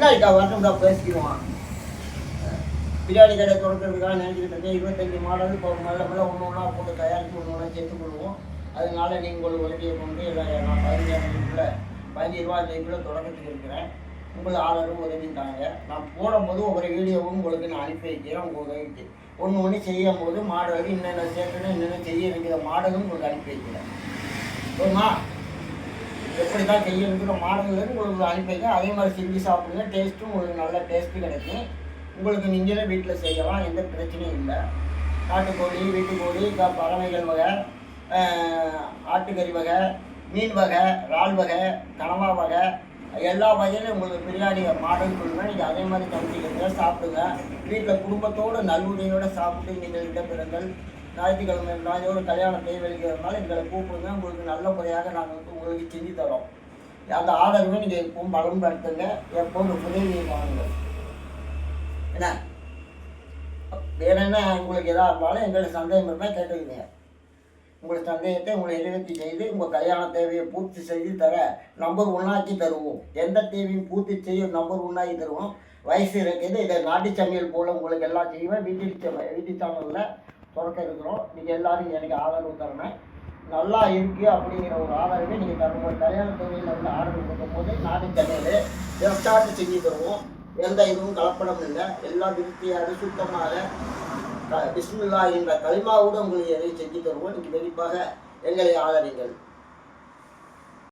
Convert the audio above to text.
பின்னாடிக்கா வரணும்டா பேசிக்குவான். பிரியாணி கடை தொடக்கிறதுக்காக நினைச்சிக்கிட்டு இருக்கேன். 25 மாடல் இப்போ மெல்ல ஒன்று ஒன்றா போட்டு தயாரித்து ஒன்று ஒன்றா சேர்த்து கொள்வோம். அதனால நீங்கள் உதவியை கொண்டு நான் 15 ரூபா தேதிக்குள்ளே தொடக்கத்துக்கு இருக்கிறேன். உங்கள் ஆதரவும் உதவியும் தாங்க. நான் போடும்போது ஒவ்வொரு வீடியோவும் உங்களுக்கு நான் அனுப்பி வைக்கிறேன். உங்கள் உதவிக்கு ஒன்று செய்யும் போது மாடல் என்னென்ன சேர்க்கணும் என்னென்ன செய்ய வேண்டிய மாடலும் உங்களுக்கு அனுப்பி வைக்கிறேன். போதுமா? எப்படி தான் செய்ய இருக்கிற மாடல்லேருந்து உங்களுக்கு அனுப்பி வைக்கிறேன். அதே மாதிரி செஞ்சு சாப்பிடுங்க. டேஸ்ட்டும் உங்களுக்கு நல்ல டேஸ்ட்டு கிடைக்கும். உங்களுக்கு நீங்களே வீட்டில் செய்யலாம், எந்த பிரச்சனையும் இல்லை. நாட்டுக்கோழி, வீட்டுக்கோழி, பறவைகள் வகை, ஆட்டுக்கறி வகை, மீன் வகை, இறால் வகை, கனவா வகை, எல்லா வகையிலும் உங்களுக்கு பிரியாணி மாடல் சொல்லுவேன். நீங்கள் அதே மாதிரி சமைச்சிக்கிறீங்க, சாப்பிடுங்க. வீட்டில் குடும்பத்தோடு நல்லுடையோடு சாப்பிட்டு நீங்கள் இடம்பெறுங்கள். ஞாயிற்றுக்கிழமை நாளையோட கல்யாணம் தேவைக்கிறதுனால எங்களை கூப்பிடுங்க. உங்களுக்கு நல்ல முறையாக நாங்கள் வந்து உங்களுக்கு செஞ்சு தரோம். அந்த ஆதரவை நீங்கள் எப்பவும் பலன்படுத்துங்க. எப்போவும் உதவியை வாங்குங்கள். என்ன வேற என்ன உங்களுக்கு எதாக இருந்தாலும் எங்களுக்கு சந்தேகம் இருந்தால் கேட்டுக்கிங்க. உங்கள் சந்தேகத்தை உங்களை நிறைவேற்றி செய்து உங்கள் கல்யாண தேவையை பூர்த்தி செய்து தர நம்பர் 1 தருவோம். எந்த தேவையும் பூர்த்தி செய்ய நம்பர் 1 தருவோம். வயசு இருக்குது. இதை நாட்டு சமையல் போல் உங்களுக்கு எல்லாம் செய்வேன். வீட்டு சேனலில் தொடக்க இருக்கிறோம். நீங்கள் எல்லோரும் எனக்கு ஆதரவு தரணும். நல்லா இருக்குது அப்படிங்கிற ஒரு ஆதரவை நீங்கள் தரணும். உங்கள் கல்யாண தேவையில் வந்து ஆதரவு கொடுக்கும் போது நாட்டு சமையல் ரெஸ்டார்ட் செஞ்சு தருவோம். எந்த இதுவும் கலப்படம் இல்லை. எல்லாம் திருப்தியாக சுத்தமாக பிஸ்மில்லா என்ற களிமாவோடு உங்களுக்கு எதை செஞ்சு தருவோம். நீங்கள் கண்டிப்பாக எங்களை ஆதரிங்கள்.